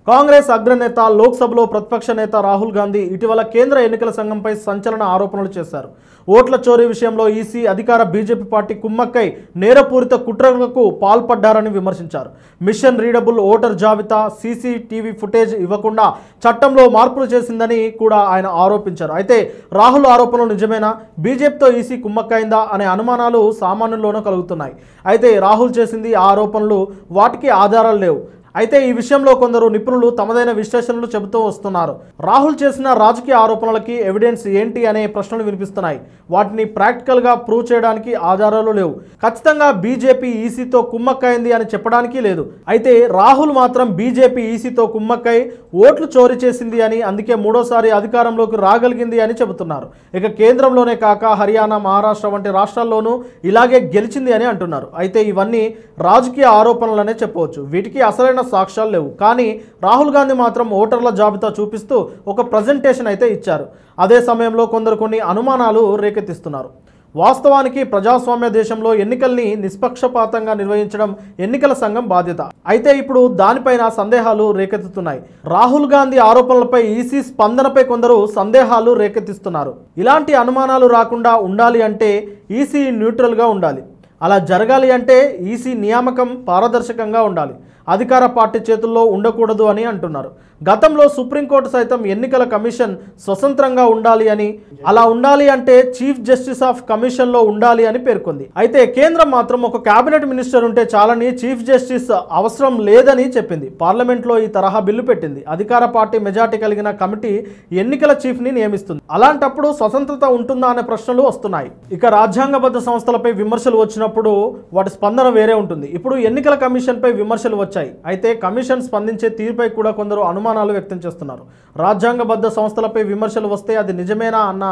కాంగ్రెస్ అగ్రనేత లోక్సభలో ప్రతిపక్ష నేత రాహుల్ గాంధీ ఇటీవల కేంద్ర ఎన్నికల సంఘంపై సంచలన ఆరోపణలు చేశారు. ఓట్ల చోరీ విషయంలో ఈసీ అధికార బీజేపీ పార్టీ కుమ్మక్కై నేరపూరిత కుట్రలకు పాల్పడ్డారని విమర్శించారు. మిషన్ రీడబుల్ ఓటర్ జాబితా, సీసీటీవీ ఫుటేజ్ ఇవ్వకుండా చట్టంలో మార్పులు చేసిందని కూడా ఆయన ఆరోపించారు. అయితే రాహుల్ ఆరోపణలు నిజమేనా, బీజేపీతో ఈసీ కుమ్మక్కైందా అనే అనుమానాలు సామాన్యుల్లోనూ కలుగుతున్నాయి. అయితే రాహుల్ చేసింది ఆరోపణలు, వాటికి ఆధారాలు లేవు. అయితే ఈ విషయంలో కొందరు నిపుణులు తమదైన విశ్లేషణలు చెబుతూ వస్తున్నారు. రాహుల్ చేసిన రాజకీయ ఆరోపణలకి ఎవిడెన్స్ ఏంటి అనే ప్రశ్నలు వినిపిస్తున్నాయి. వాటిని ప్రాక్టికల్గా ప్రూవ్ చేయడానికి ఆధారాలు లేవు. ఖచ్చితంగా బీజేపీ ఈసీతో కుమ్మక్కైంది అని చెప్పడానికి లేదు. అయితే రాహుల్ మాత్రం బీజేపీ ఈసీతో కుమ్మక్కై ఓట్లు చోరీ చేసింది అని, అందుకే మూడోసారి అధికారంలోకి రాగలిగింది అని చెబుతున్నారు. ఇక కేంద్రంలోనే కాక హర్యానా, మహారాష్ట్ర వంటి రాష్ట్రాల్లోనూ ఇలాగే గెలిచింది అని అంటున్నారు. అయితే ఇవన్నీ రాజకీయ ఆరోపణలనే చెప్పవచ్చు. వీటికి అసలైన సాక్ష్యాలు లేవు. కానీ రాహుల్ గాంధీ మాత్రం ఓటర్ల జాబితా చూపిస్తూ ఒక ప్రజెంటేషన్ అయితే ఇచ్చారు. అదే సమయంలో కొందరు కొన్ని అనుమానాలు రేకెత్తిస్తున్నారు. వాస్తవానికి ప్రజాస్వామ్య దేశంలో ఎన్నికల్ని నిష్పక్షపాతంగా నిర్వహించడం ఎన్నికల సంఘం బాధ్యత. అయితే ఇప్పుడు దానిపైన సందేహాలు రేకెత్తుతున్నాయి. రాహుల్ గాంధీ ఆరోపణలపై ఈసీ స్పందనపై కొందరు సందేహాలు రేకెత్తిస్తున్నారు. ఇలాంటి అనుమానాలు రాకుండా ఉండాలి అంటే ఈసీ న్యూట్రల్గా ఉండాలి. అలా జరగాలి అంటే ఈసీ నియామకం పారదర్శకంగా ఉండాలి, అధికార పార్టీ చేతుల్లో ఉండకూడదు అని అంటున్నారు. గతంలో సుప్రీంకోర్టు సైతం ఎన్నికల కమిషన్ స్వతంత్రంగా ఉండాలి అని, అలా ఉండాలి అంటే చీఫ్ జస్టిస్ ఆఫ్ కమిషన్లో ఉండాలి అని పేర్కొంది. అయితే కేంద్రం మాత్రం ఒక కేబినెట్ మినిస్టర్ ఉంటే చాలని, చీఫ్ జస్టిస్ అవసరం లేదని చెప్పింది. పార్లమెంట్లో ఈ తరహా బిల్లు పెట్టింది. అధికార పార్టీ మెజార్టీ కలిగిన కమిటీ ఎన్నికల చీఫ్ని నియమిస్తుంది. అలాంటప్పుడు స్వతంత్రత ఉంటుందా అనే ప్రశ్నలు వస్తున్నాయి. ఇక రాజ్యాంగబద్ధ సంస్థలపై విమర్శలు వచ్చినప్పుడు వాటి స్పందన వేరే ఉంటుంది. ఇప్పుడు ఎన్నికల కమిషన్పై విమర్శలు వచ్చాయి. అయితే కమిషన్ స్పందించే తీరుపై కూడా కొందరు అనుమానాలు వ్యక్తం చేస్తున్నారు. రాజ్యాంగబద్ధ సంస్థలపై విమర్శలు వస్తే అది నిజమేనా అన్న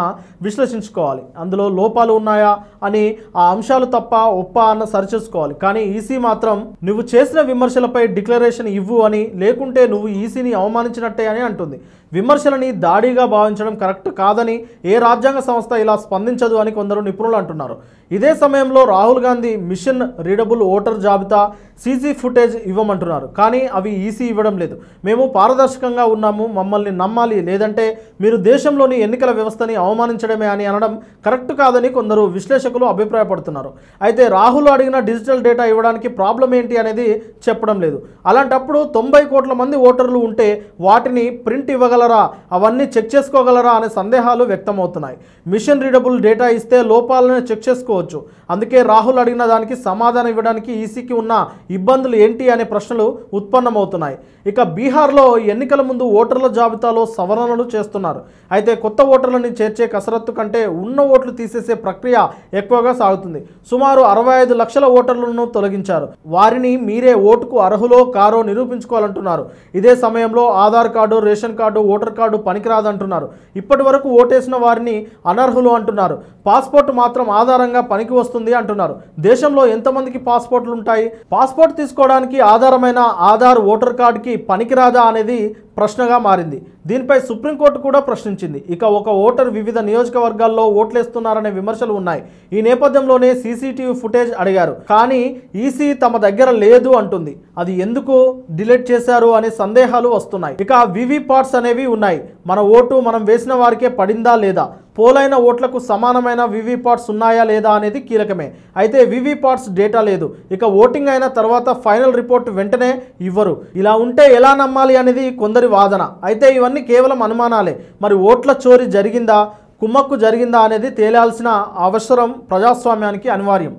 విశ్లేషించుకోవాలి. అందులో లోపాలు ఉన్నాయా అని, ఆ అంశాలు తప్ప ఒప్ప అన్న సరిచేసుకోవాలి. కానీ ఈసీ మాత్రం నువ్వు చేసిన విమర్శలపై డిక్లరేషన్ ఇవ్వు అని, లేకుంటే నువ్వు ఈసీని అవమానించినట్టే అని అంటుంది. విమర్శలని దాడిగా భావించడం కరెక్ట్ కాదని, ఏ రాజ్యాంగ సంస్థ ఇలా స్పందించదు అని కొందరు నిపుణులు అంటున్నారు. ఇదే సమయంలో Rahul Gandhi machine readable voter జాబితా, సీసీ ఫుటేజ్ ఇవ్వమంటున్నారు. కానీ అవి ఈసీ ఇవ్వడం లేదు. మేము పారదర్శకంగా ఉన్నాము, మమ్మల్ని నమ్మాలి, లేదంటే మీరు దేశంలోని ఎన్నికల వ్యవస్థని అవమానించడమే అని అనడం కరెక్ట్ కాదని కొందరు విశ్లేషకులు అభిప్రాయపడుతున్నారు. అయితే రాహుల్ అడిగిన డిజిటల్ డేటా ఇవ్వడానికి ప్రాబ్లం ఏంటి అనేది చెప్పడం లేదు. అలాంటప్పుడు 90 కోట్ల మంది ఓటర్లు ఉంటే వాటిని ప్రింట్ ఇవ్వగలరా, అవన్నీ చెక్ చేసుకోగలరా అనే సందేహాలు వ్యక్తమవుతున్నాయి. మిషన్ రీడబుల్ డేటా ఇస్తే లోపాలను చెక్ చేసుకోవచ్చు. అందుకే రాహుల్ అడిగిన దానికి సమాధానం ఇవ్వడానికి ఈసీకి ఉన్న ఇబ్బందులు ఏంటి అనే ప్రశ్నలు ఉత్పన్నమవుతున్నాయి. ఇక బీహార్లో ఎన్నికల ముందు ఓటర్ల జాబితాలో సవరణలు చేస్తున్నారు. అయితే కొత్త ఓటర్లని చేర్చే కసరత్తు కంటే ఉన్న ఓట్లు తీసేసే ప్రక్రియ ఎక్కువగా సాగుతుంది. సుమారు 65 లక్షల ఓటర్లను తొలగించారు. వారిని మీరే ఓటుకు అర్హులో కారో నిరూపించుకోవాలంటున్నారు. ఇదే సమయంలో Aadhaar card, ration card, voter card పనికిరాదంటున్నారు. ఇప్పటి వరకు ఓటేసిన వారిని అనర్హులు అంటున్నారు. పాస్పోర్ట్ మాత్రం ఆధారంగా పనికి వస్తుంది అంటున్నారు. దేశంలో ఎంతమందికి పాస్పోర్ట్లు ఉంటాయి? పాస్పోర్ట్ తీసుకోవడానికి ఆధారమైన ఆధార్ ఓటర్ కార్డుకి పనికిరాదా అనేది ప్రశ్నగా మారింది. దీనిపై సుప్రీంకోర్టు కూడా ప్రశ్నించింది. ఇక ఒక ఓటర్ వివిధ నియోజకవర్గాల్లో ఓట్లేస్తున్నారనే విమర్శలు ఉన్నాయి. ఈ నేపథ్యంలోనే సీసీటీవీ ఫుటేజ్ అడిగారు. కానీ ఈసీ తమ దగ్గర లేదు అంటుంది. అది ఎందుకు డిలీట్ చేశారు అనే సందేహాలు వస్తున్నాయి. ఇక వివిపాట్స్ అనేవి ఉన్నాయి. మన ఓటు మనం వేసిన వారికే పడిందా లేదా, పోలైన ఓట్లకు సమానమైన వివిపాట్స్ ఉన్నాయా లేదా అనేది కీలకమే. అయితే వివిపాట్స్ డేటా లేదు. ఇక ఓటింగ్ అయిన తర్వాత ఫైనల్ రిపోర్ట్ వెంటనే ఇవ్వరు. ఇలా ఉంటే ఎలా నమ్మాలి అనేది కొందరి వాదన. అయితే ఇవన్నీ కేవలం అనుమానాలే. మరి ఓట్ల చోరీ జరిగిందా, కుమ్మక్కు జరిగిందా అనేది తేలాల్సిన అవసరం ప్రజాస్వామ్యానికి అనివార్యం.